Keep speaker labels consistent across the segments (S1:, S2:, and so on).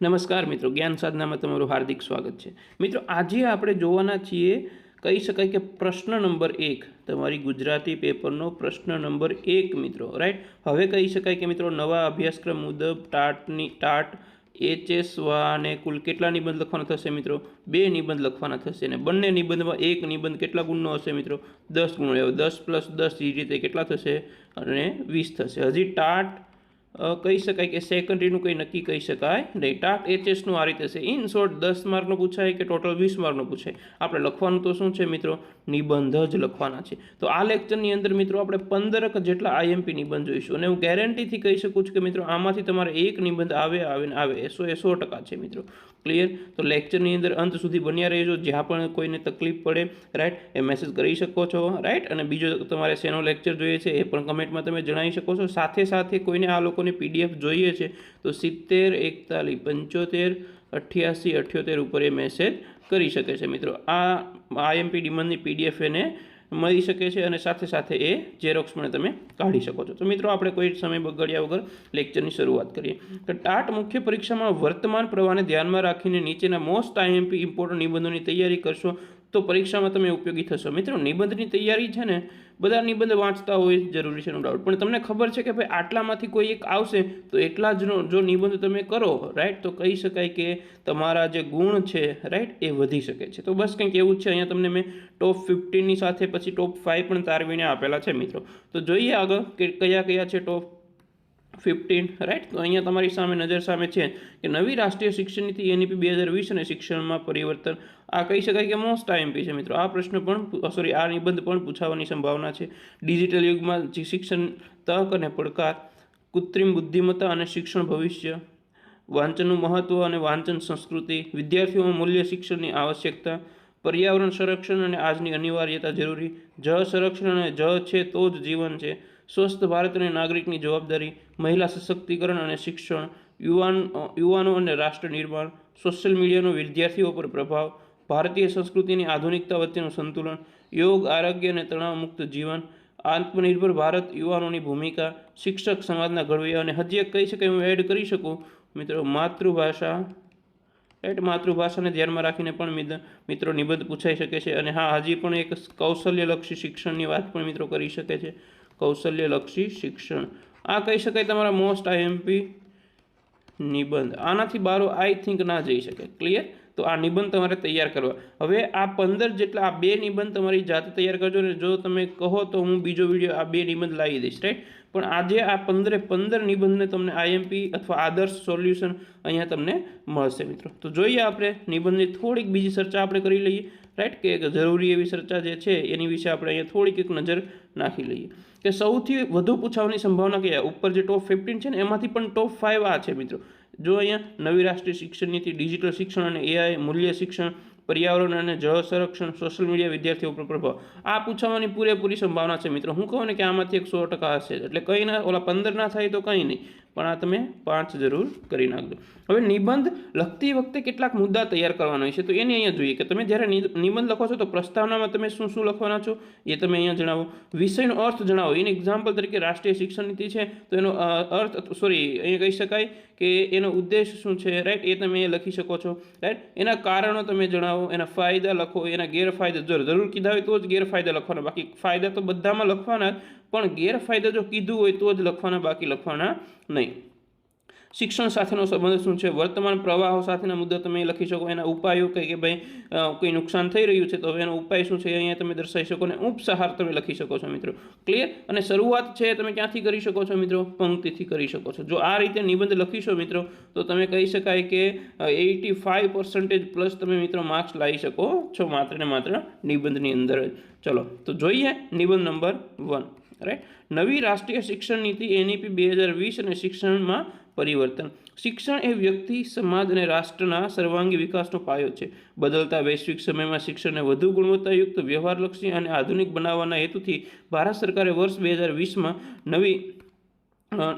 S1: નમસ્કાર મિત્રો, જ્ઞાન સાધનામાં તમારું હાર્દિક સ્વાગત છે। મિત્રો, આજે આપણે જોવાના છીએ, કહી શકાય કે પ્રશ્ન નંબર 1, તમારી ગુજરાતી પેપરનો પ્રશ્ન નંબર 1 મિત્રો, રાઈટ। હવે કહી શકાય કે મિત્રો નવા અભ્યાસક્રમ મુજબ ટાટ HS અને કુલ કેટલા નિબંધ લખવાના થશે મિત્રો? 2 નિબંધ લખવાના થશે અને બંને નિબંધમાં એક નિબંધ કેટલા ગુણનો હશે મિત્રો? 10 ગુણનો। 10 + 10 એ રીતે કેટલા થશે? અને 20 થશે। હજી ટાટ કહી શકાય કે સેકન્ડરીનું કંઈ નક્કી કહી શકાય નહીં। ટાટ HSનું આ રીતે છે। ઇન શોર્ટ 10 માર્કનું પૂછાય કે ટોટલ 20 માર્કનું પૂછાય, આપણે લખવાનું તો શું છે મિત્રો? નિબંધ જ લખવાના છે। તો આ લેક્ચરની અંદર મિત્રો આપણે 15 જેટલા IMP નિબંધ જોઈશું અને હું ગેરંટીથી કહી શકું છું કે મિત્રો આમાંથી તમારે એક નિબંધ આવે ને આવે, 100% છે મિત્રો। ક્લિયર? તો લેક્ચરની અંદર અંત સુધી બન્યા રહેજો। જ્યાં પણ કોઈને તકલીફ પડે, રાઈટ, એ મેસેજ કરી શકો છો, રાઈટ। અને બીજો તમારે શેનો લેક્ચર જોઈએ છે એ પણ કમેન્ટમાં તમે જણાવી શકો છો। સાથે સાથે કોઈને આ લોકોની PDF જોઈએ છે તો 70 41 75 88 78 ઉપર એ મેસેજ કરી શકે છે મિત્રો। આ IMP નિબંધની PDF એને મળી શકે છે અને સાથે સાથે એ ઝેરોક્સ પણ તમે કાઢી શકો છો। તો મિત્રો આપણે કોઈ સમય બગાડ્યા વગર લેક્ચરની શરૂઆત કરીએ। તો ટાટ મુખ્ય પરીક્ષામાં વર્તમાન પ્રવાહને ધ્યાનમાં રાખીને નીચેના મોસ્ટ IMP ઇમ્પોર્ટન્ટ નિબંધોની તૈયારી કરશો તો પરીક્ષામાં તમે ઉપયોગી થશો। મિત્રો, નિબંધની તૈયારી છે ને, બધા નિબંધ વાંચતા હોય જરૂરી છે, નો ડાઉટ, પણ તમને ખબર છે કે ભાઈ આટલામાંથી કોઈ એક આવશે તો એટલા જ જો નિબંધ તમે કરો, રાઈટ, તો કહી શકાય કે તમારા જે ગુણ છે, રાઈટ, એ વધી શકે છે। તો બસ કંઈક એવું જ છે। અહીંયા તમને મેં ટોપ 15ની સાથે પછી ટોપ 5 પણ તારવીને આપેલા છે મિત્રો। તો જોઈએ આગળ કે કયા કયા છે ટોપ 15, રાઈટ। તો અહીંયા તમારી સામે નજર સામે છે કે નવી રાષ્ટ્રીય શિક્ષણ નીતિ NEP 2020 અને શિક્ષણમાં પરિવર્તન, આ કહી શકાય કે મોસ્ટ IMP છે મિત્રો। આ પ્રશ્ન પણ આ નિબંધ પણ પૂછાવાની સંભાવના છે। ડિજિટલ યુગમાં શિક્ષણ તક અને પડકાર, કૃત્રિમ બુદ્ધિમત્તા અને શિક્ષણ ભવિષ્ય, વાંચનનું મહત્વ અને વાંચન સંસ્કૃતિ, વિદ્યાર્થીઓમાં મૂલ્ય શિક્ષણની આવશ્યકતા, પર્યાવરણ સંરક્ષણ અને આજની અનિવાર્યતા જરૂરી, જળ સંરક્ષણ અને જળ છે તો જ જીવન છે, સ્વસ્થ ભારત અને નાગરિકની જવાબદારી, મહિલા સશક્તિકરણ અને શિક્ષણ, યુવાનો અને રાષ્ટ્ર નિર્માણ, સોશિયલ મીડિયાનો વિદ્યાર્થીઓ પર પ્રભાવ, ભારતીય સંસ્કૃતિની આધુનિકતા વચ્ચેનું સંતુલન, યોગ, આરોગ્ય અને તણાવ મુક્ત જીવન, આત્મનિર્ભર ભારત, યુવાનોની ભૂમિકા, શિક્ષક સમાજના ઘડવૈયા, અને હજી એક કહી શકાય, હું એડ કરી શકું મિત્રો, માતૃભાષા, રાઈટ, માતૃભાષાને ધ્યાનમાં રાખીને પણ મિત્રો નિબંધ પૂછાઈ શકે છે। અને હા, હજી પણ એક કૌશલ્યલક્ષી શિક્ષણની વાત પણ મિત્રો કરી શકે છે। કૌશલ્યલક્ષી શિક્ષણ, આ કહી શકાય તમારા મોસ્ટ IMP નિબંધ। આનાથી બારો આઈ થિંક ના જઈ શકે। ક્લિયર? તો આ નિબંધ તમારે તૈયાર કરવા। હવે આ 15 જેટલા, આ 2 નિબંધ તમારી જાતે તૈયાર કરજો ને જો તમે કહો તો હું બીજો વિડીયો આ 2 નિબંધ લાવી દઈશ, રાઈટ। પણ આજે આ 15 નિબંધને તમને IMP અથવા આદર્શ સોલ્યુશન અહીંયા તમને મળશે મિત્રો। તો જોઈએ આપણે નિબંધની થોડીક બીજી ચર્ચા આપણે કરી લઈએ, રાઈટ, કે જરૂરી એવી ચર્ચા જે છે એની વિશે આપણે અહીંયા થોડીક એક નજર નાખી લઈએ કે સૌથી વધુ પૂછાવાની સંભાવના કયા? ઉપર જે ટોપ 15 છે ને એમાંથી પણ ટોપ 5 આ છે મિત્રો। જો અહીંયા નવી રાષ્ટ્રીય શિક્ષણ નીતિ, ડિજિટલ શિક્ષણ અને AI, મૂલ્ય શિક્ષણ, પર્યાવરણ અને જળ સંરક્ષણ, સોશિયલ મીડિયા, વિદ્યાર્થીઓ પર પ્રભાવ, આ પૂછવાની પૂરેપૂરી સંભાવના છે મિત્રો। હું કહું ને કે આમાંથી 100% હશે, એટલે કંઈ ના, ઓલા 15 ના થાય તો કંઈ નહીં, પણ આ તમે 5 જરૂર કરી નાખજો। હવે નિબંધ લખતી વખતે કેટલાક મુદ્દા તૈયાર કરવાના હોય છે તો એને અહીંયા જોઈએ કે તમે જ્યારે નિબંધ લખો છો તો પ્રસ્તાવનામાં તમે શું શું લખવાના છો એ તમે અહીંયા જણાવો। વિષયનો અર્થ જણાવો। એને એક્ઝામ્પલ તરીકે રાષ્ટ્રીય શિક્ષણ નીતિ છે તો એનો અર્થ, અહીંયા કહી શકાય કે એનો ઉદ્દેશ શું છે, રાઈટ, એ તમે લખી શકો છો, રાઈટ। એના કારણો તમે જણાવો, એના ફાયદા લખો, એના ગેરફાયદા જરૂર કીધા હોય તો જ ગેરફાયદા લખવાના, બાકી ફાયદા તો બધામાં લખવાના, પણ ગેરફાયદા જો કીધું હોય તો જ લખવાના, બાકી લખવાના નહીં। શિક્ષણ સાથેનો સંબંધ શું છે? વર્તમાન પ્રવાહો સાથેના મુદ્દા તમે લખી શકો। એના ઉપાયો કે ભાઈ કોઈ નુકસાન થઈ રહ્યું છે તો હવે એનો ઉપાય શું છે અહીંયા તમે દર્શાવી શકો અને ઉપસહાર તમે લખી શકો છો મિત્રો। ક્લિયર? અને શરૂઆત છે તમે ક્યાંથી કરી શકો છો મિત્રો? પંક્તિથી કરી શકો છો। જો આ રીતે નિબંધ લખીશો મિત્રો તો તમે કહી શકાય કે 85% પ્લસ તમે મિત્રો માર્ક્સ લાવી શકો છો માત્ર ને માત્ર નિબંધની અંદર જ। ચલો તો જોઈએ નિબંધ નંબર 1, રાઈટ। નવી રાષ્ટ્રીય શિક્ષણ નીતિ NEP 2020 અને શિક્ષણમાં પરિવર્તન। શિક્ષણ એ વ્યક્તિ, સમાજ અને રાષ્ટ્રના સર્વાંગી વિકાસનો પાયો છે। બદલતા વૈશ્વિક સમયમાં શિક્ષણને વધુ ગુણવત્તાયુક્ત, વ્યવહારલક્ષી અને આધુનિક બનાવવાના હેતુથી ભારત સરકારે વર્ષ 2020માં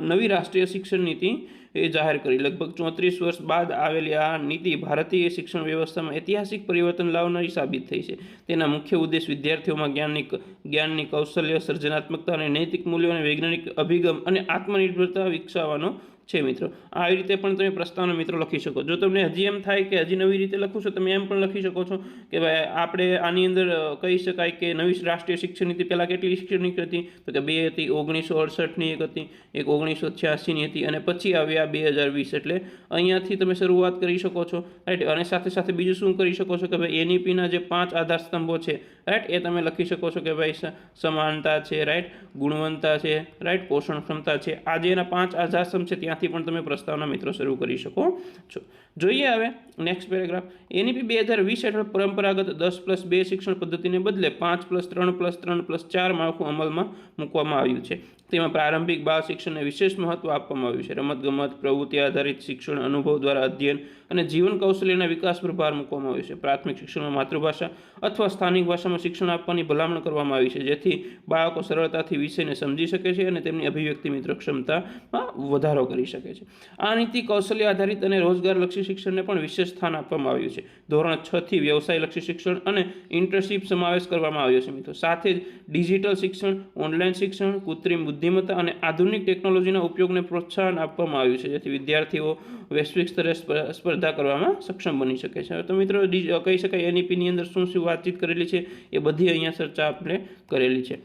S1: નવી રાષ્ટ્રીય શિક્ષણ નીતિ એ જાહેર કરી। લગભગ 34 વર્ષ બાદ આવેલી આ નીતિ ભારતીય શિક્ષણ વ્યવસ્થામાં ઐતિહાસિક પરિવર્તન લાવનારી સાબિત થઈ છે। તેના મુખ્ય ઉદ્દેશ વિદ્યાર્થીઓમાં જ્ઞાનની કૌશલ્ય, સર્જનાત્મકતા અને નૈતિક મૂલ્યો અને વૈજ્ઞાનિક અભિગમ અને આત્મનિર્ભરતા વિકસાવવાનો છે મિત્રો। આવી રીતે પણ તમે પ્રસ્તાવના મિત્રો લખી શકો। જો તમને હજી એમ થાય કે હજી નવી રીતે લખું છો, તમે એમ પણ લખી શકો છો કે ભાઈ આપણે આની અંદર કહી શકાય કે નવી રાષ્ટ્રીય શિક્ષણ નીતિ પહેલાં કેટલી શિક્ષણ નીતિ હતી, તો કે 2 હતી, 1968ની એક હતી, એક 1986ની હતી, અને પછી આવ્યા 2020। એટલે અહીંયાથી તમે શરૂઆત કરી શકો છો, રાઈટ। અને સાથે સાથે બીજું શું કરી શકો છો કે ભાઈ એનઈપીના જે 5 આધાર સ્તંભો છે, રાઈટ, એ તમે લખી શકો છો કે ભાઈ સમાનતા છે, રાઈટ, ગુણવત્તા છે, રાઈટ, પોષણ ક્ષમતા છે। આ જે એના 5 આધાર સ્તંભ છે ત્યાંથી પણ તમે પ્રસ્તાવના મિત્રો શરૂ કરી શકો છો। જોઈએ હવે નેક્સ્ટ પેરેગ્રાફ। એનઈપી 2020 હેઠળ પરંપરાગત 10+2 શિક્ષણ પદ્ધતિને બદલે 5+3+3+4 માળખું અમલમાં મૂકવામાં આવ્યું છે। તેમાં પ્રારંભિક બાળ શિક્ષણને વિશેષ મહત્વ આપવામાં આવ્યું છે। રમતગમત, પ્રવૃત્તિ આધારિત શિક્ષણ, અનુભવ દ્વારા અધ્યયન અને જીવન કૌશલ્યના વિકાસ પર ભાર મૂકવામાં આવ્યો છે। પ્રાથમિક શિક્ષણમાં માતૃભાષા અથવા સ્થાનિક ભાષામાં શિક્ષણ આપવાની ભલામણ કરવામાં આવી છે, જેથી બાળકો સરળતાથી વિષયને સમજી શકે છે અને તેમની અભિવ્યક્તિ મિત્ર ક્ષમતામાં વધારો કરી શકે છે। આ નીતિ કૌશલ્ય આધારિત અને રોજગારલક્ષી શિક્ષણને પણ વિશેષ સ્થાન આપવામાં આવ્યું છે। ધોરણ 6 થી વ્યવસાયલક્ષી શિક્ષણ અને ઇન્ટર્નશીપ સમાવેશ કરવામાં આવ્યો છે મિત્રો। સાથે જ ડિજિટલ શિક્ષણ, ઓનલાઈન શિક્ષણ, કૃત્રિમ બુદ્ધિમત્તા અને આધુનિક ટેકનોલોજીના ઉપયોગને પ્રોત્સાહન આપવામાં આવ્યું છે, જેથી વિદ્યાર્થીઓ વૈશ્વિક સ્તરે સ્પર્ધા કરવામાં સક્ષમ બની શકે છે। તો મિત્રો કહી શકાય એનઈપીની અંદર શું શું વાતચીત કરેલી છે એ બધી અહીંયા ચર્ચા આપણે કરેલી છે।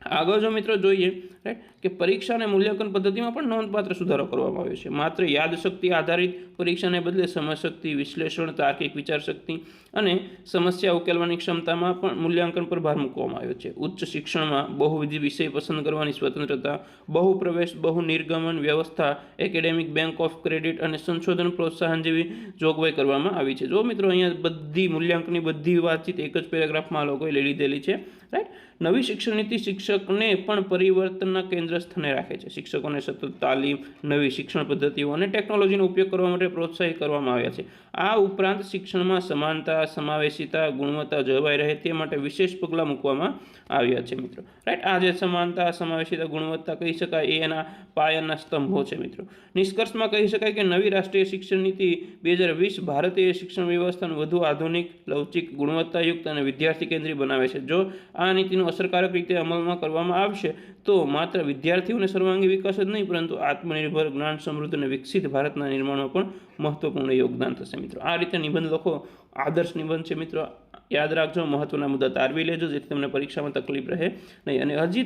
S1: આગળ જો મિત્રો જોઈએ, રાઈટ, કે પરીક્ષા અને મૂલ્યાંકન પદ્ધતિમાં પણ નોંધપાત્ર સુધારો કરવામાં આવ્યો છે। માત્ર યાદશક્તિ આધારિત પરીક્ષાને બદલે સમજશક્તિ, વિશ્લેષણ, તાર્કિક વિચારશક્તિ અને સમસ્યા ઉકેલવાની ક્ષમતામાં પણ મૂલ્યાંકન પર ભાર મૂકવામાં આવ્યો છે। ઉચ્ચ શિક્ષણમાં બહુવિધ વિષય પસંદ કરવાની સ્વતંત્રતા, બહુ પ્રવેશ, બહુ નિર્ગમન વ્યવસ્થા, એકેડેમિક બેંક ઓફ ક્રેડિટ અને સંશોધન પ્રોત્સાહન જેવી જોગવાઈ કરવામાં આવી છે। જો મિત્રો અહીંયા બધી મૂલ્યાંકનની બધી વાતચીત એક જ પેરેગ્રાફમાં આ લોકોએ લઈ લીધેલી છે, રાઈટ। નવી શિક્ષણ નીતિ શિક્ષકને પણ પરિવર્તનના કેન્દ્ર સ્થાને રાખે છે। શિક્ષકોને સતત તાલીમ, નવી શિક્ષણ પદ્ધતિઓ અને ટેકનોલોજીનો ઉપયોગ કરવા માટે પ્રોત્સાહિત કરવામાં આવ્યા છે। આ ઉપરાંત શિક્ષણમાં સમાનતા, સમાવેશિતા, ગુણવત્તા જળવાઈ રહે તે માટે વિશેષ પગલાં મૂકવામાં આવ્યા છે મિત્રો, રાઈટ। આ જે સમાનતા, સમાવેશિતા, ગુણવત્તા કહી શકાય એ એના પાયાના સ્તંભો છે મિત્રો। નિષ્કર્ષમાં કહી શકાય કે નવી રાષ્ટ્રીય શિક્ષણ નીતિ 2020 ભારતીય શિક્ષણ વ્યવસ્થાને વધુ આધુનિક, લવચિક, ગુણવત્તાયુક્ત અને વિદ્યાર્થી કેન્દ્રી બનાવે છે। જો આ નીતિનો અસરકારક રીતે અમલમાં કરવામાં આવશે તો માત્ર વિદ્યાર્થીઓને સર્વાંગી વિકાસ જ નહીં, પરંતુ આત્મનિર્ભર, જ્ઞાન સમૃદ્ધ અને વિકસિત ભારતના નિર્માણમાં પણ મહત્વપૂર્ણ યોગદાન થશે મિત્રો। આ રીતે નિબંધ લખો, આદર્શ નિબંધ છે મિત્રો। યાદ રાખજો, મહત્વના મુદ્દા તારવી લેજો, જેથી તમને પરીક્ષામાં તકલીફ રહે નહીં। અને હજી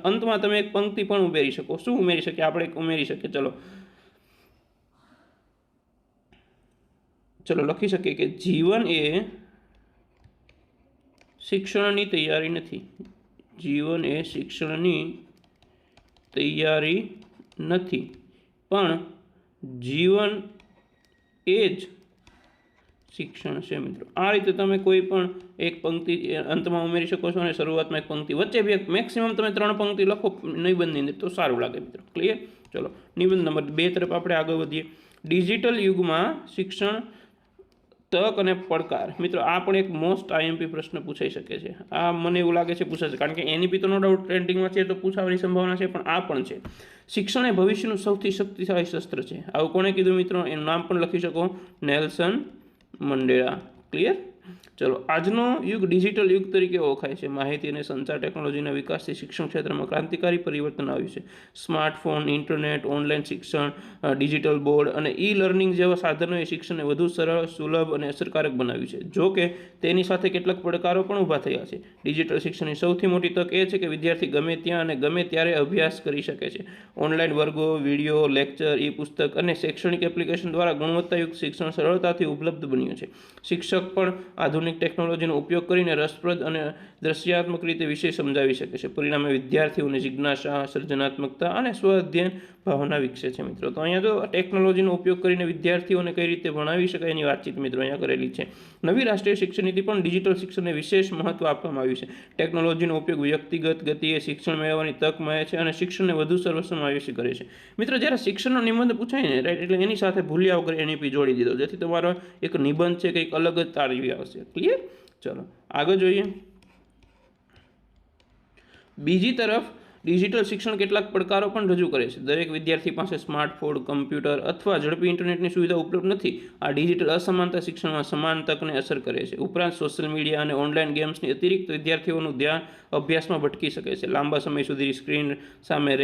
S1: અંતમાં તમે એક પંક્તિ પણ ઉમેરી શકો। શું ઉમેરી શકીએ આપણે? ઉમેરી શકીએ, ચલો લખી શકીએ કે જીવન એ શિક્ષણની તૈયારી નથી। જીવન એ શિક્ષણની તૈયારી નથી, પણ જીવન એ જ શિક્ષણ છે મિત્રો। આ રીતે તમે કોઈ પણ એક પંક્તિ અંતમાં ઉમેરી શકો છો અને શરૂઆતમાં એક પંક્તિ, વચ્ચે બે, મેક્સિમમ તમે 3 પંક્તિ લખો નિબંધની અંદર તો સારું લાગે મિત્રો। ક્લિયર? ચલો નિબંધ નંબર 2 તરફ આપણે આગળ વધીએ। ડિજિટલ યુગમાં શિક્ષણ, તક અને પડકાર મિત્રો। આ પણ એક મોસ્ટ આઈએમપી પ્રશ્ન પૂછાઈ શકે છે। આ મને એવું લાગે છે પૂછાશે, કારણ કે એનઈપી તો નો ડાઉટ ટ્રેન્ડિંગમાં છે તો પૂછાવાની સંભાવના છે, પણ આ પણ છે। શિક્ષણ એ ભવિષ્યનું સૌથી શક્તિશાળી શસ્ત્ર છે। આવું કોણે કીધું મિત્રો? એનું નામ પણ લખી શકો, નેલ્સન મંડેલા। ક્લિયર? ચલો, આજનો યુગ ડિજિટલ યુગ તરીકે ઓળખાય છે। માહિતી અને સંચાર ટેકનોલોજીના વિકાસથી શિક્ષણ ક્ષેત્રમાં ક્રાંતિકારી પરિવર્તન આવ્યું છે। સ્માર્ટફોન, ઇન્ટરનેટ, ઓનલાઈન શિક્ષણ, ડિજિટલ બોર્ડ અને ઈ લર્નિંગ જેવા સાધનોએ શિક્ષણને વધુ સરળ, સુલભ અને અસરકારક બનાવ્યું છે। જો કે તેની સાથે કેટલાક પડકારો પણ ઊભા થયા છે। ડિજિટલ શિક્ષણની સૌથી મોટી તક એ છે કે વિદ્યાર્થી ગમે ત્યાં અને ગમે ત્યારે અભ્યાસ કરી શકે છે। ઓનલાઈન વર્ગો, વિડીયો, લેક્ચર, ઈ પુસ્તક અને શૈક્ષણિક એપ્લિકેશન દ્વારા ગુણવત્તાયુક્ત શિક્ષણ સરળતાથી ઉપલબ્ધ બન્યું છે। શિક્ષક પણ આધુનિક ટેકનોલોજીનો ઉપયોગ કરીને રસપ્રદ અને દ્રશ્યાત્મક રીતે વિષય સમજાવી શકે છે। પરિણામે વિદ્યાર્થીઓને જિજ્ઞાસા, સર્જનાત્મકતા અને સ્વ અધ્યયન ભાવના વિકસે છે મિત્રો। તો અહીંયા તો ટેકનોલોજીનો ઉપયોગ કરીને વિદ્યાર્થીઓને કઈ રીતે ભણાવી શકાય એની વાતચીત મિત્રો અહીંયા કરેલી છે। નવી રાષ્ટ્રીય શિક્ષણ નીતિ પણ ડિજિટલ શિક્ષણને વિશેષ મહત્વ આપવામાં આવ્યું છે। ટેકનોલોજીનો ઉપયોગ વ્યક્તિગત ગતિએ શિક્ષણ મેળવવાની તક મળે છે અને શિક્ષણને વધુ સર્વસમાવેશી કરે છે મિત્રો। જ્યારે શિક્ષણનો નિબંધ પૂછાય ને, રાઈટ, એટલે એની સાથે ભૂલ્યા વગર એનઈપી જોડી દીધો, જેથી તમારો એક નિબંધ છે કંઈક અલગ જ તારવી આવશે। ક્લિયર? ચલો આગળ જોઈએ। બીજી તરફ ડિજિટલ શિક્ષણ કેટલાક પડકારો પણ રજૂ કરે છે. દરેક વિદ્યાર્થી પાસે સ્માર્ટફોન, કમ્પ્યુટર અથવા ઝડપી ઇન્ટરનેટની સુવિધા ઉપલબ્ધ નથી. આ ડિજિટલ અસમાનતા શિક્ષણમાં સમાન તકને અસર કરે છે. ઉપરાંત સોશિયલ મીડિયા અને ઓનલાઈન ગેમ્સની અતિરિક્ત વિદ્યાર્થીઓનું ધ્યાન અભ્યાસમાં ભટકી શકે છે. લાંબા સમય સુધી સ્ક્રીન સામે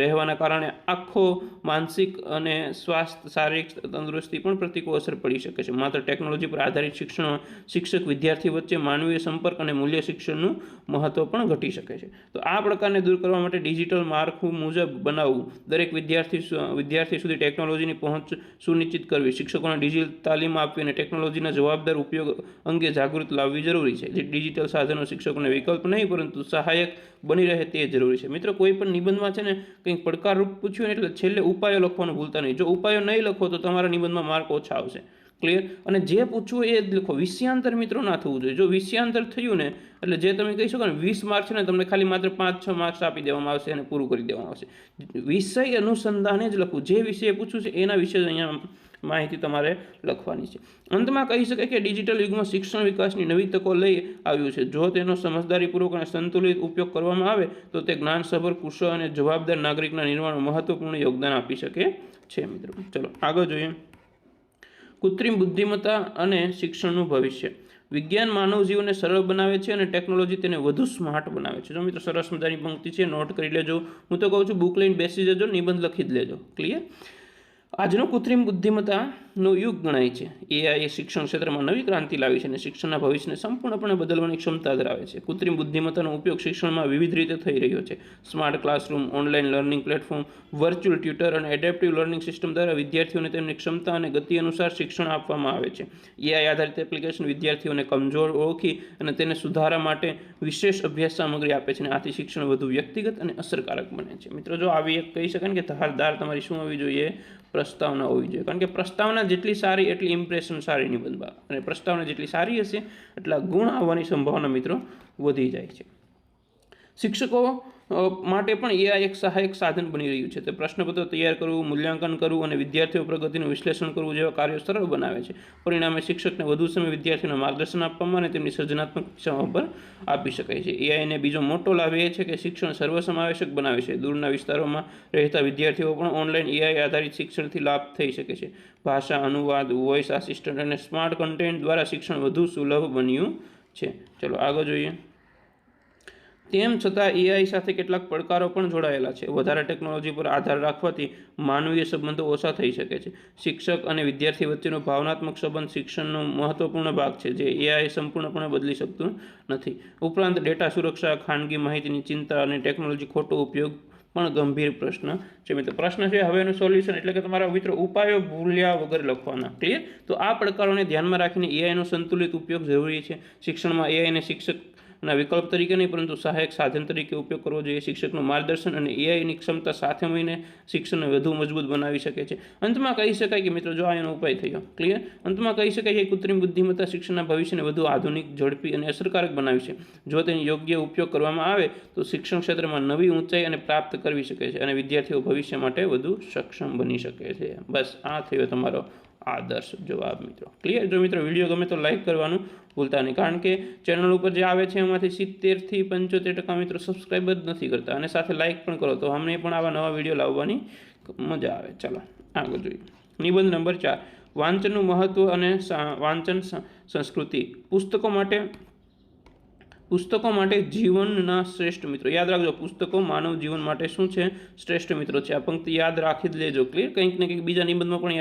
S1: રહેવાના કારણે આંખો, માનસિક અને સ્વાસ્થ્ય, શારીરિક તંદુરસ્તી પણ પ્રતિકૂળ અસર પડી શકે છે. માત્ર ટેકનોલોજી પર આધારિત શિક્ષણમાં શિક્ષક વિદ્યાર્થી વચ્ચે માનવીય સંપર્ક અને મૂલ્ય શિક્ષણનું મહત્વ પણ ઘટી શકે છે. તો આ પડકારને દૂર કરવા માટે ડિજિટલ માળખું મુજબ બનાવવું, દરેક વિદ્યાર્થી સુધી ટેકનોલોજીની પહોંચ સુનિશ્ચિત કરવી, શિક્ષકોને ડિજિટલ તાલીમ આપવી અને ટેકનોલોજીના જવાબદાર ઉપયોગ અંગે જાગૃતિ લાવવી જરૂરી છે. જે ડિજિટલ સાધનો શિક્ષકોને વિકલ્પ નહીં પરંતુ સહાયક બની રહે તે જરૂરી છે. મિત્રો, કોઈ પણ નિબંધમાં છે ને કંઈક પડકારરૂપ પૂછ્યું એટલે છેલ્લે ઉપાયો લખવાનું ભૂલતા નહીં. જો ઉપાયો નહીં લખો તો તમારા નિબંધમાં માર્ક ઓછા આવશે. ક્લિયર? અને જે પૂછવું એ જ લખો. વિષયાંતર મિત્રો ના થવું જોઈએ. જો વિષયાંતર થયું ને એટલે જે તમે કહી શકો ને 20 માર્ક છે ને તમને ખાલી માત્ર 5-6 માર્ક્સ આપી દેવામાં આવશે અને પૂરું કરી દેવામાં આવશે. વિષય અનુસંધાને જ લખવું. જે વિષય પૂછવું છે એના વિશે અહીંયા માહિતી તમારે લખવાની છે. અંતમાં કહી શકાય કે ડિજિટલ યુગમાં શિક્ષણ વિકાસની નવી તકો લઈ આવ્યું છે. જો તેનો સમજદારીપૂર્વક અને સંતુલિત ઉપયોગ કરવામાં આવે તો તે જ્ઞાનસભર, કુશળ અને જવાબદાર નાગરિકના નિર્માણમાં મહત્વપૂર્ણ યોગદાન આપી શકે છે. મિત્રો, ચલો આગળ જોઈએ. કૃત્રિમ બુદ્ધિમત્તા અને શિક્ષણનું ભવિષ્ય. વિજ્ઞાન માનવ જીવનને સરળ બનાવે છે અને ટેકનોલોજી તેને વધુ સ્માર્ટ બનાવે છે. જો મિત્રો, સરસ મજાની પંક્તિ છે, નોટ કરી લેજો. હું તો કહું છું બુક લઈને બેસી જજો, નિબંધ લખી જ લેજો. ક્લિયર? આજનો કૃત્રિમ બુદ્ધિમત્તાનો યુગ ગણાય છે. એઆઈ શિક્ષણ ક્ષેત્રમાં નવી ક્રાંતિ લાવી છે અને શિક્ષણના ભવિષ્યને સંપૂર્ણપણે બદલવાની ક્ષમતા ધરાવે છે. કૃત્રિમ બુદ્ધિમત્તાનો ઉપયોગ શિક્ષણમાં વિવિધ રીતે થઈ રહ્યો છે. Smart classroom, online learning platform, virtual tutor અને એડેપ્ટિવ લર્નિંગ સિસ્ટમ દ્વારા વિદ્યાર્થીઓને તેમની ક્ષમતા અને ગતિ અનુસાર શિક્ષણ આપવામાં આવે છે. એઆઈ આધારિત એપ્લિકેશન વિદ્યાર્થીઓને કમજોર ઓળખી અને તેને સુધારવા માટે વિશેષ અભ્યાસ સામગ્રી આપે છે અને આથી શિક્ષણ વધુ વ્યક્તિગત અને અસરકારક બને છે. મિત્રો, જો આવી એક કહી શકાય ને કે ધારદાર તમારી શું હોવી જોઈએ? પ્રસ્તાવના હોવી જોઈએ. કારણ કે પ્રસ્તાવના જેટલી સારી એટલી ઇમ્પ્રેશન સારી નિબંધમાં, અને પ્રસ્તાવના જેટલી સારી હશે એટલા ગુણ આવવાની સંભાવના મિત્રો વધી જાય છે. શિક્ષકો માટે પણ એઆઈ એક સહાયક સાધન બની રહ્યું છે. તે પ્રશ્નપત્ર તૈયાર કરવું, મૂલ્યાંકન કરવું અને વિદ્યાર્થીઓ પ્રગતિનું વિશ્લેષણ કરવું જેવા કાર્યો સરળ બનાવે છે. પરિણામે શિક્ષકને વધુ સમય વિદ્યાર્થીઓને માર્ગદર્શન આપવામાં અને તેમની સર્જનાત્મક ક્ષમતા પર આપી શકાય છે. એઆઈને બીજો મોટો લાભ એ છે કે શિક્ષણ સર્વસમાવેશક બનાવે છે. દૂરના વિસ્તારોમાં રહેતા વિદ્યાર્થીઓ પણ ઓનલાઈન એઆઈ આધારિત શિક્ષણથી લાભ થઈ શકે છે. ભાષા અનુવાદ, વોઇસ આસિસ્ટન્ટ અને સ્માર્ટ કન્ટેન્ટ દ્વારા શિક્ષણ વધુ સુલભ બન્યું છે. ચલો આગળ જોઈએ. તેમ છતાં એઆઈ સાથે કેટલાક પડકારો પણ જોડાયેલા છે. વધારે ટેકનોલોજી પર આધાર રાખવાથી માનવીય સંબંધો ઓછા થઈ શકે છે. શિક્ષક અને વિદ્યાર્થી વચ્ચેનો ભાવનાત્મક સંબંધ શિક્ષણનો મહત્વપૂર્ણ ભાગ છે, જે એઆઈ સંપૂર્ણપણે બદલી શકતું નથી. ઉપરાંત ડેટા સુરક્ષા, ખાનગી માહિતીની ચિંતા અને ટેકનોલોજી ખોટો ઉપયોગ પણ ગંભીર પ્રશ્ન છે. મિત્રો, પ્રશ્ન છે હવે એનું સોલ્યુશન, એટલે કે તમારા મિત્રો ઉપાયો ભૂલ્યા વગર લખવાના. ક્લિયર? તો આ પડકારોને ધ્યાનમાં રાખીને એઆઈનો સંતુલિત ઉપયોગ જરૂરી છે. શિક્ષણમાં એઆઈને શિક્ષકના વિકલ્પ તરીકે નહીં પરંતુ સહાયક સાધન તરીકે ઉપયોગ કરવો જોઈએ. શિક્ષકનું માર્ગદર્શન અને એઆઈની ક્ષમતા સાથે મળીને શિક્ષણને વધુ મજબૂત બનાવી શકે છે. અંતમાં કહી શકાય કે મિત્રો, જો આ એનો ઉપાય થયો. ક્લિયર? અંતમાં કહી શકાય કે કૃત્રિમ બુદ્ધિમત્તા શિક્ષણના ભવિષ્યને વધુ આધુનિક, ઝડપી અને અસરકારક બનાવી છે. જો તેનો યોગ્ય ઉપયોગ કરવામાં આવે તો શિક્ષણ ક્ષેત્રમાં નવી ઊંચાઈ અને પ્રાપ્ત કરવી શકે છે અને વિદ્યાર્થીઓ ભવિષ્ય માટે વધુ સક્ષમ બની શકે છે. બસ આ થયો તમારો આદર્શ જવાબ મિત્રો. ક્લિયર? જો મિત્રો વિડીયો ગમે તો લાઈક કરવાનું ભૂલતા નહીં, કારણ કે ચેનલ ઉપર જે આવે છે એમાંથી 70 થી 75% મિત્રો સબસ્ક્રાઈબ જ નથી કરતા, અને સાથે લાઈક પણ કરો તો અમને પણ આવા નવા વિડીયો લાવવાની મજા આવે. ચાલો આગળ જોઈએ. નિબંધ નંબર 4, વાંચનનું મહત્વ અને વાંચન સંસ્કૃતિ. પુસ્તકો માટે જીવનના શ્રેષ્ઠ મિત્રો. યાદ રાખજો, પુસ્તકો માનવ જીવન માટે શું છે? શ્રેષ્ઠ મિત્રો છે. આ પંક્તિ યાદ રાખી જ લેજો. ક્લિયર? કંઈક ને કંઈક બીજા નિબંધમાં પણ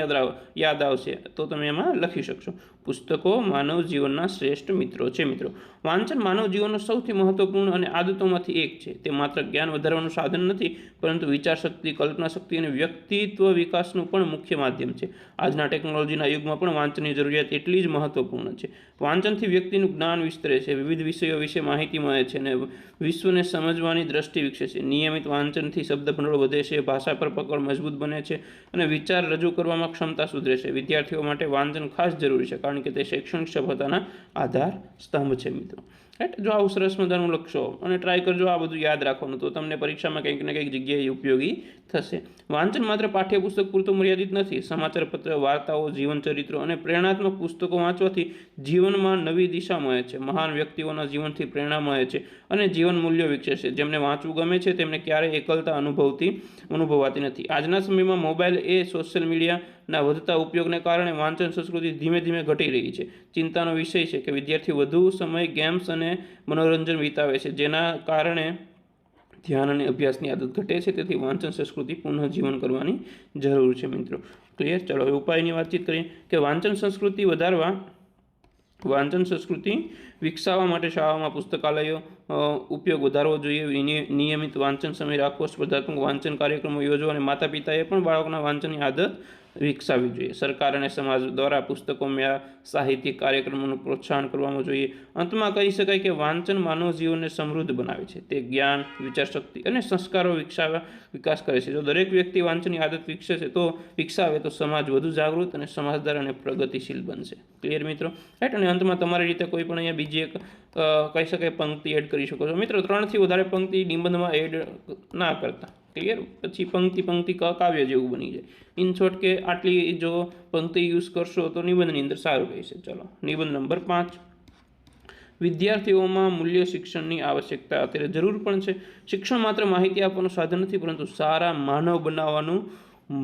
S1: યાદ આવશે તો તમે એમાં લખી શકશો. પુસ્તકો માનવ જીવનના શ્રેષ્ઠ મિત્રો છે. મિત્રો, વાંચન માનવ જીવનનો સૌથી મહત્વપૂર્ણ અને આદતોમાંથી એક છે. તે માત્ર જ્ઞાન વધારવાનું સાધન નથી પરંતુ વિચારશક્તિ, કલ્પના શક્તિ અને વ્યક્તિત્વ વિકાસનું પણ મુખ્ય માધ્યમ છે. આજના ટેકનોલોજીના યુગમાં પણ વાંચનની જરૂરિયાત એટલી જ મહત્વપૂર્ણ છે. વાંચનથી વ્યક્તિનું જ્ઞાન વિસ્તરે છે, વિવિધ વિષયો વિશે માહિતી મળે છે અને વિશ્વને સમજવાની દ્રષ્ટિ વિકસે છે. નિયમિત વાંચનથી શબ્દભંડોળ વધે છે, ભાષા પર પકડ મજબૂત બને છે અને વિચાર રજૂ કરવામાં ક્ષમતા સુધરે છે. વિદ્યાર્થીઓ માટે વાંચન ખાસ જરૂરી છે કારણ કે તે શૈક્ષણિક સફળતાના આધાર સ્તંભ છે. મિત્રો, રાઈટ, જો આવું સરસ મજાનું લખશો અને ટ્રાય કરજો આ બધું યાદ રાખવાનું, તો તમને પરીક્ષામાં કંઈક ને કંઈક જગ્યાએ ઉપયોગી થશે. વાંચન માત્ર પાઠ્યપુસ્તક પૂરતું મર્યાદિત નથી. સમાચાર પત્ર, વાર્તાઓ, જીવન ચરિત્રો અને પ્રેરણાત્મક પુસ્તકો વાંચવાથી જીવનમાં નવી દિશા મળે છે, મહાન વ્યક્તિઓના જીવનથી પ્રેરણા મળે છે અને જીવન મૂલ્યો વિકસે છે. જેમને વાંચવું ગમે છે તેમને ક્યારેય એકલતા અનુભવાતી નથી. આજના સમયમાં મોબાઈલ એ સોશિયલ મીડિયાના વધતા ઉપયોગને કારણે વાંચન સંસ્કૃતિ ધીમે ધીમે ઘટી રહી છે. ચિંતાનો વિષય છે કે વિદ્યાર્થીઓ વધુ સમય ગેમ્સ અને મનોરંજન વિતાવે છે, જેના કારણે ધ્યાન અને અભ્યાસની આદત ઘટે છે. તેથી વાંચન સંસ્કૃતિ પુનઃજીવન કરવાની જરૂર છે મિત્રો. ક્લિયર? ચલો હવે ઉપાયની વાતચીત કરીએ કે વાંચન સંસ્કૃતિ વિકસાવવા માટે શાળાઓમાં પુસ્તકાલયો ઉપયોગ વધારવો જોઈએ. નિયમિત વાંચન સમય રાખવો, સ્પર્ધાત્મક વાંચન કાર્યક્રમો યોજવા અને માતા પિતાએ પણ બાળકોના વાંચનની આદત વિકસાવવી જોઈએ. સરકાર અને સમાજ દ્વારા પુસ્તકો, મેળા, સાહિત્યિક કાર્યક્રમોનું પ્રોત્સાહન કરવામાં જોઈએ. અંતમાં કહી શકાય કે વાંચન માનવ જીવનને સમૃદ્ધ બનાવે છે. તે જ્ઞાન, વિચારશક્તિ અને સંસ્કારો વિકાસ કરે છે. જો દરેક વ્યક્તિ વાંચનની આદત વિકસાવે તો સમાજ વધુ જાગૃત અને સમજદાર અને પ્રગતિશીલ બનશે. ક્લિયર મિત્રો? રાઈટ. અને અંતમાં તમારી રીતે કોઈ પણ અહીંયા બીજી એક કહી શકાય પંક્તિ એડ કરી શકો છો મિત્રો. 3થી વધારે પંક્તિ નિબંધમાં એડ ના કરતા. ક્લિયર? પછી પંક્તિ કાવ્ય જેવું બની જાય. ઇન શોર્ટ કે આટલી જો પંક્તિ યુઝ કરશો તો નિબંધની અંદર સારું રહેશે. ચલો, નિબંધ નંબર 5. વિદ્યાર્થીઓમાં મૂલ્ય શિક્ષણની આવશ્યકતા અત્યારે જરૂર પણ છે. શિક્ષણ માત્ર માહિતી આપવાનું સાધન નથી, પરંતુ સારા માનવ બનાવવાનું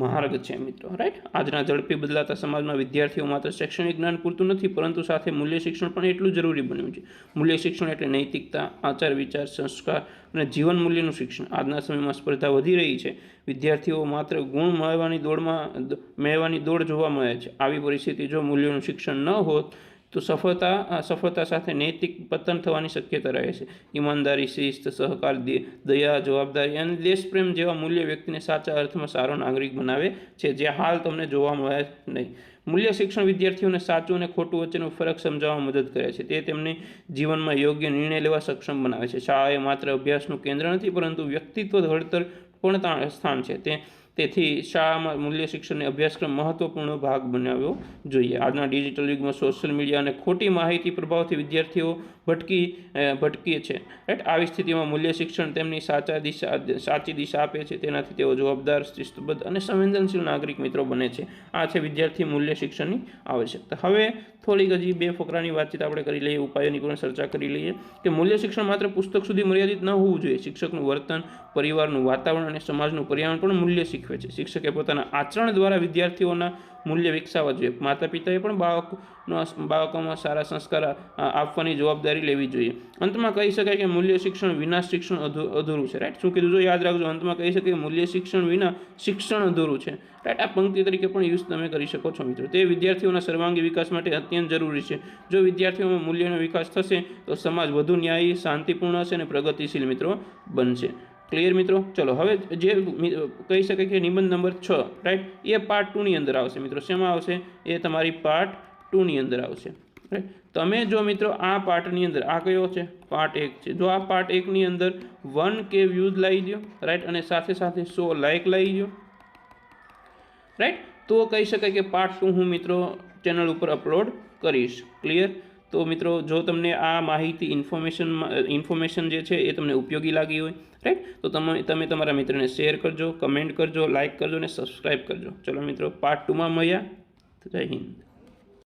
S1: માર્ગ છે મિત્રો. રાઈટ. આજના ઝડપી બદલાતા સમાજમાં વિદ્યાર્થીઓ માત્ર શૈક્ષણિક જ્ઞાન પૂરતું નથી, પરંતુ સાથે મૂલ્ય શિક્ષણ પણ એટલું જરૂરી બન્યું છે. મૂલ્ય શિક્ષણ એટલે નૈતિકતા, આચાર વિચાર, સંસ્કાર અને જીવન મૂલ્યનું શિક્ષણ. આજના સમયમાં સ્પર્ધા વધી રહી છે. વિદ્યાર્થીઓ માત્ર ગુણ મેળવવાની દોડ જોવા મળે છે. આવી પરિસ્થિતિ જો મૂલ્યોનું શિક્ષણ ન હોત તો સફળતા સાથે નૈતિક પતન થવાની શક્યતા રહે છે. ઈમાનદારી, શિસ્ત, સહકાર, દયા, જવાબદારી અને દેશપ્રેમ જેવા મૂલ્ય વ્યક્તિને સાચા અર્થમાં સારો નાગરિક બનાવે છે, જે હાલ તમને જોવા મળે નહીં. મૂલ્ય શિક્ષણ વિદ્યાર્થીઓને સાચું અને ખોટું વચ્ચેનો ફરક સમજાવવામાં મદદ કરે છે. તે તેમને જીવનમાં યોગ્ય નિર્ણય લેવા સક્ષમ બનાવે છે. શાળા એ માત્ર અભ્યાસનું કેન્દ્ર નથી, પરંતુ વ્યક્તિત્વ ઘડતર પણ સ્થાન છે. તેથી શાળામાં મૂલ્ય શિક્ષણને અભ્યાસક્રમ મહત્વપૂર્ણ ભાગ બનાવવો જોઈએ. આજના ડિજિટલ યુગમાં સોશિયલ મીડિયા અને ખોટી માહિતી પ્રભાવથી વિદ્યાર્થીઓ ભટકે છે. રાઈટ. આવી સ્થિતિમાં મૂલ્ય શિક્ષણ તેમની સાચી દિશા આપે છે. તેનાથી તેઓ જવાબદાર, શિસ્તબદ્ધ અને સંવેદનશીલ નાગરિક મિત્રો બને છે. આ છે વિદ્યાર્થી મૂલ્ય શિક્ષણની આવશ્યકતા. હવે થોડીક હજી 2 ફકરાની વાતચીત આપણે કરી લઈએ, ઉપાયોની પણ ચર્ચા કરી લઈએ કે મૂલ્ય શિક્ષણ માત્ર પુસ્તક સુધી મર્યાદિત ન હોવું જોઈએ. શિક્ષકનું વર્તન, પરિવારનું વાતાવરણ અને સમાજનું પર્યાવરણ પણ મૂલ્ય શીખવે છે. શિક્ષકે પોતાના આચરણ દ્વારા વિદ્યાર્થીઓના મૂલ્ય વિકસાવવા જોઈએ. માતા પિતાએ પણ બાળકોમાં સારા સંસ્કાર આપવાની જવાબદારી લેવી જોઈએ. અંતમાં કહી શકાય કે મૂલ્ય શિક્ષણ વિના શિક્ષણ અધૂરું છે. રાઈટ. શું કીધું? જો યાદ રાખજો. અંતમાં કહી શકાય કે મૂલ્ય શિક્ષણ વિના શિક્ષણ અધૂરું છે. રાઈટ. આ પંક્તિ તરીકે પણ યુઝ તમે કરી શકો છો મિત્રો. તે વિદ્યાર્થીઓના સર્વાંગી વિકાસ માટે અત્યંત જરૂરી છે. જો વિદ્યાર્થીઓમાં મૂલ્યનો વિકાસ થશે તો સમાજ વધુ ન્યાયી, શાંતિપૂર્ણ હશે અને પ્રગતિશીલ મિત્રો બનશે. ક્લિયર મિત્રો? ચલો, હવે જે કહી શકાય કે નિબંધ નંબર 6, રાઈટ, એ પાર્ટ 2 ની અંદર આવશે મિત્રો. શેમાં આવશે? એ તમારી પાર્ટ 2 ની અંદર આવશે. રાઈટ. તમે જો મિત્રો આ પાર્ટની અંદર, આ કયો છે? પાર્ટ 1 છે. જો આ પાર્ટ 1 ની અંદર 1K વ્યૂઝ લાવી દો, રાઈટ, અને સાથે 100 લાઇક લાવી દો, રાઈટ, તો કહી શકાય કે પાર્ટ 2 હું મિત્રો ચેનલ ઉપર અપલોડ કરીશ. ક્લિયર? તો મિત્રો જો તમને આ માહિતી ઇન્ફોર્મેશન જે છે એ તમને ઉપયોગી લાગી હોય, રાઈટ, તો તમે તમારા મિત્રને શેર કરજો, કમેન્ટ કરજો, લાઇક કરજો અને સબસ્ક્રાઈબ કરજો. ચલો મિત્રો, પાર્ટ 2માં મળ્યા. જય હિન્દ.